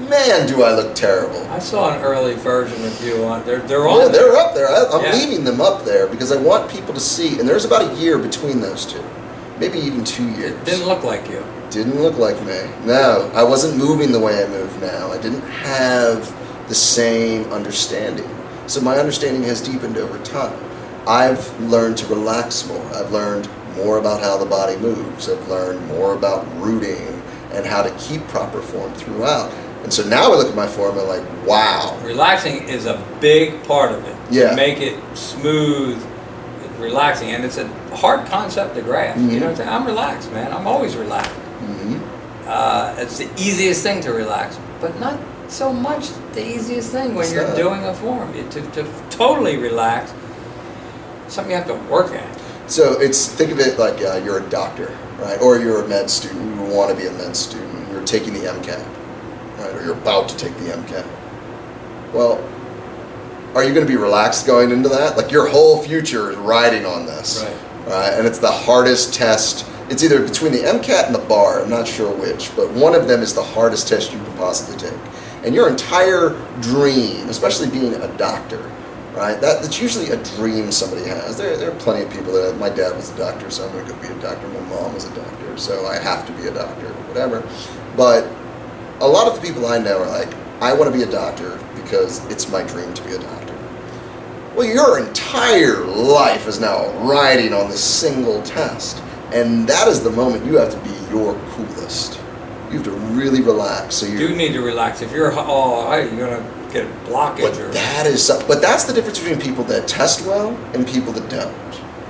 man, do I look terrible. I saw an early version of you on there. They're Yeah, on there. they're up there. I'm Yeah. leaving them up there because I want people to see. And there's about a year between those two, maybe even 2 years. It didn't look like you. Didn't look like me. No, I wasn't moving the way I move now. I didn't have the same understanding. So my understanding has deepened over time. I've learned to relax more. I've learned more about how the body moves. I've learned more about rooting and how to keep proper form throughout. And so now I look at my form and I'm like, wow. Relaxing is a big part of it. Yeah. To make it smooth, relaxing, and it's a hard concept to grasp. Mm-hmm. You know, I'm relaxed, man. I'm always relaxed. Mm-hmm. It's the easiest thing to relax, but not so much the easiest thing when you're doing a form. To totally relax, something you have to work at. So think of it like you're a doctor, right? Or you're a med student. You want to be a med student. You're taking the MCAT, right? Or you're about to take the MCAT. Well, are you going to be relaxed going into that? Like your whole future is riding on this, right? And it's the hardest test. It's either between the MCAT and the bar. I'm not sure which, but one of them is the hardest test you can possibly take. And your entire dream, especially being a doctor, right? That's usually a dream somebody has. There are plenty of people that, my dad was a doctor, so I'm going to go be a doctor. My mom was a doctor, so I have to be a doctor, whatever. But a lot of the people I know are like, I want to be a doctor because it's my dream to be a doctor. Well, your entire life is now riding on this single test. And that is the moment you have to be your coolest. You have to really relax. So you do need to relax. If you're you're gonna get a blockage. But that's the difference between people that test well and people that don't.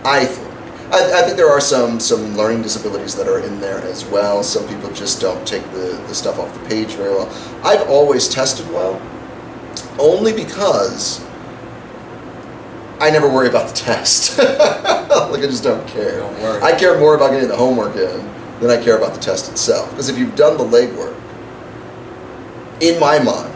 I think. I think there are some learning disabilities that are in there as well. Some people just don't take the stuff off the page very well. I've always tested well, only because I never worry about the test. Like I just don't care. Don't worry. I care more about getting the homework in than I care about the test itself. Because if you've done the legwork, in my mind,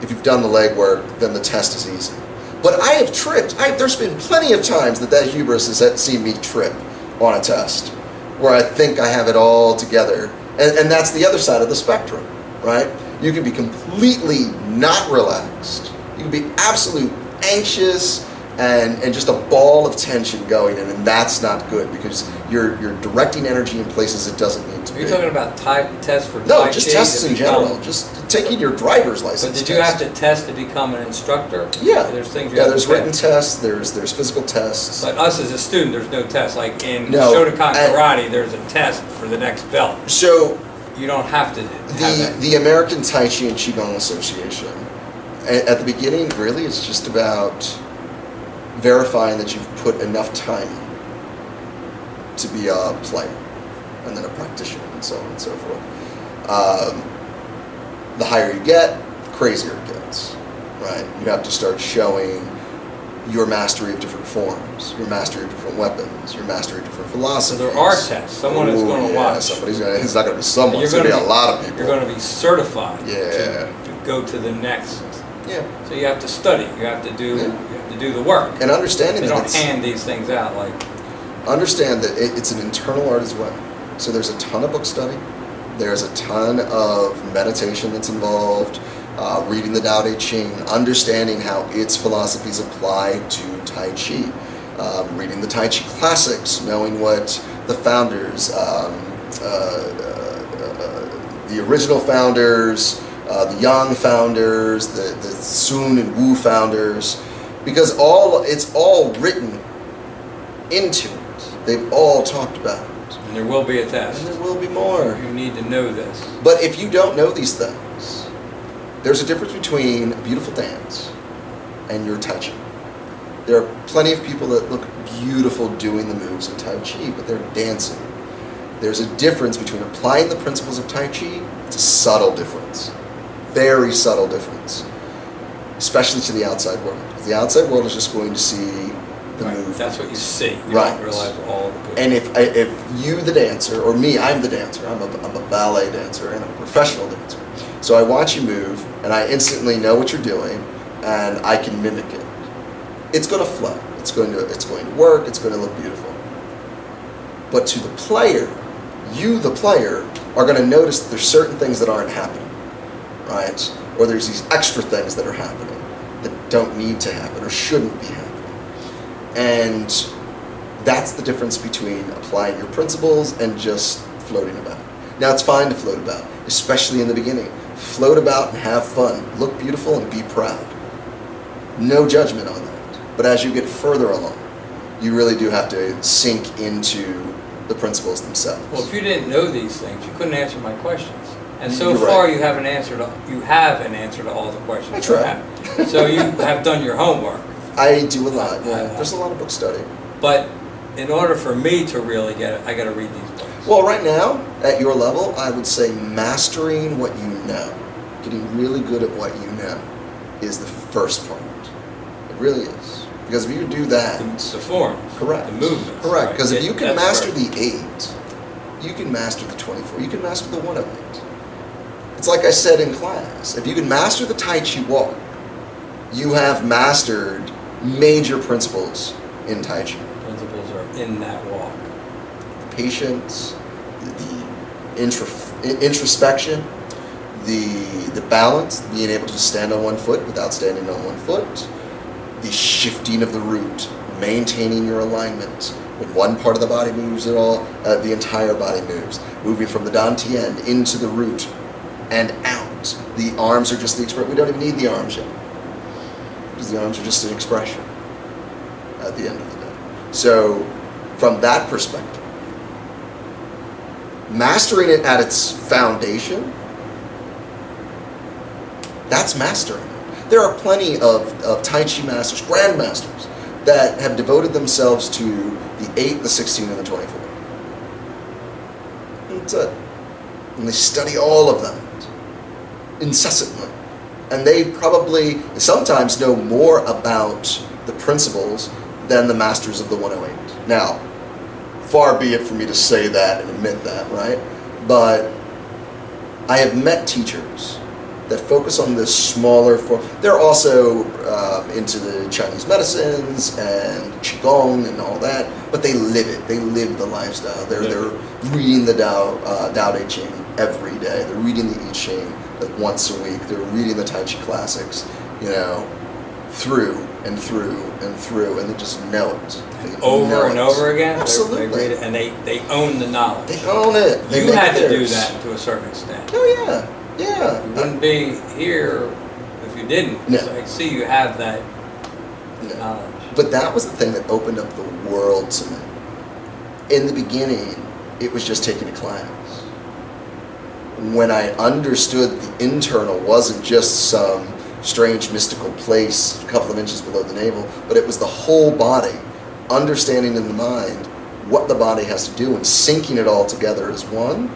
if you've done the legwork, then the test is easy. But I have tripped. There's been plenty of times that hubris has seen me trip on a test, where I think I have it all together. And that's the other side of the spectrum, right? You can be completely not relaxed. You can be absolutely anxious and just a ball of tension going in, and that's not good because you're directing energy in places it doesn't need to be. You're talking about tests for Tai No, Chi just tests in general. Just taking your driver's license. But did you have to test to become an instructor? Yeah. There's things you Yeah, have there's to written test. tests, there's physical tests. But us as a student, there's no test. Like in No, Shotokan Karate, there's a test for the next belt. So you don't have to have that. The American Tai Chi and Qigong Association, at the beginning, really, it's just about verifying that you've put enough time to be a player and then a practitioner and so on and so forth. The higher you get, the crazier it gets, right? You have to start showing your mastery of different forms, your mastery of different weapons, your mastery of different philosophies. So there are tests. Someone is going to watch. It's not going to be someone. It's going to be a lot of people. You're going to be certified to go to the next. Yeah. So you have to study. You have to do. You have to do the work. And understanding they that don't hand these things out like. Understand that it's an internal art as well. So there's a ton of book study. There's a ton of meditation that's involved. Reading the Tao Te Ching, understanding how its philosophies apply to Tai Chi. Reading the Tai Chi classics, knowing what the founders, the original founders, the Yang founders, the Sun and Wu founders, because it's all written into it. They've all talked about it. And there will be a test. And there will be more. You need to know this. But if you don't know these things, there's a difference between a beautiful dance and your Tai Chi. There are plenty of people that look beautiful doing the moves of Tai Chi, but they're dancing. There's a difference between applying the principles of Tai Chi. It's a subtle difference. Very subtle difference. Especially to the outside world. The outside world is just going to see the movement. That's what you see. You don't realize all the good. And if you, the dancer, or me, I'm the dancer. I'm a ballet dancer and I'm a professional dancer. So I watch you move, and I instantly know what you're doing, and I can mimic it. It's going to flow. It's going to work. It's going to look beautiful. But to the player, you, the player, are going to notice that there's certain things that aren't happening. right? Or there's these extra things that are happening that don't need to happen or shouldn't be happening. And that's the difference between applying your principles and just floating about. Now, it's fine to float about, especially in the beginning. Float about and have fun. Look beautiful and be proud. No judgment on that. But as you get further along, you really do have to sink into the principles themselves. Well, if you didn't know these things, you couldn't answer my questions. And so You're far, right. you have an answer to all the questions. That's you right. have. So you have done your homework. I do a lot. Yeah. There's a lot of book study. But in order for me to really get it, I got to read these books. Well, right now, at your level, I would say mastering what you know, getting really good at what you know, is the first part. It really is. Because if you do that... The forms. Correct. The movements. Correct. Because right. if you can master perfect. the 8, you can master the 24, you can master the 108. It's like I said in class, if you can master the Tai Chi walk, you have mastered major principles in Tai Chi. Principles are in that walk. The patience, the introspection, the balance, being able to stand on one foot without standing on one foot, the shifting of the root, maintaining your alignment. When one part of the body moves at all, the entire body moves. Moving from the dantian into the root and out. The arms are just the expression. We don't even need the arms yet. Because the arms are just an expression at the end of the day. So, from that perspective, mastering it at its foundation, that's mastering. There are plenty of Tai Chi masters, grandmasters, that have devoted themselves to the 8, the 16, and the 24. That's it. And they study all of them incessantly. And they probably sometimes know more about the principles than the masters of the 108. Now, far be it for me to say that and admit that, right? But I have met teachers that focus on this smaller form. They're also into the Chinese medicines and Qigong and all that, but they live it. They live the lifestyle. They're reading the Tao Te Ching every day. They're reading the I Ching once a week. They're reading the Tai Chi classics, through and through and through, and they just know it. Over and over again? Absolutely. They read it, and they own the knowledge. They own it. You had to do that to a certain extent. Oh, yeah. Yeah. You wouldn't be here if you didn't. No. So I see you have that knowledge. But that was the thing that opened up the world to me. In the beginning, it was just taking a class. When I understood the internal wasn't just some strange mystical place a couple of inches below the navel, but it was the whole body, understanding in the mind what the body has to do and syncing it all together as one,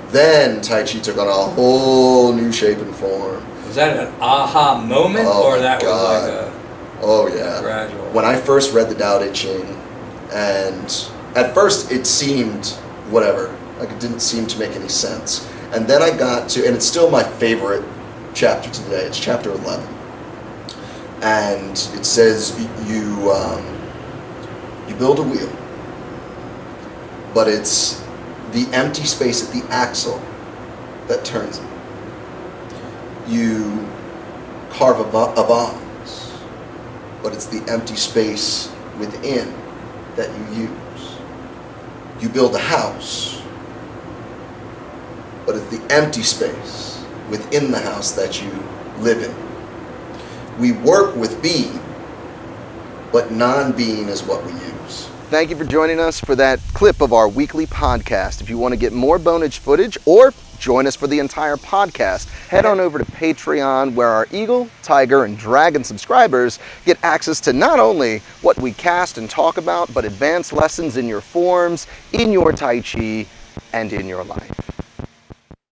then Tai Chi took on a whole new shape and form. Was that an aha moment, or that was like a gradual? When I first read the Tao Te Ching, and at first it seemed whatever, like it didn't seem to make any sense. And then I got to, and it's still my favorite chapter today, it's chapter 11. And it says you build a wheel, but it's the empty space at the axle that turns it. You carve a vase, but it's the empty space within that you use. You build a house, but it's the empty space within the house that you live in. We work with being, but non-being is what we use. Thank you for joining us for that clip of our weekly podcast. If you want to get more bonage footage or join us for the entire podcast, head on over to Patreon, where our Eagle, Tiger, and Dragon subscribers get access to not only what we cast and talk about, but advanced lessons in your forms, in your Tai Chi, and in your life.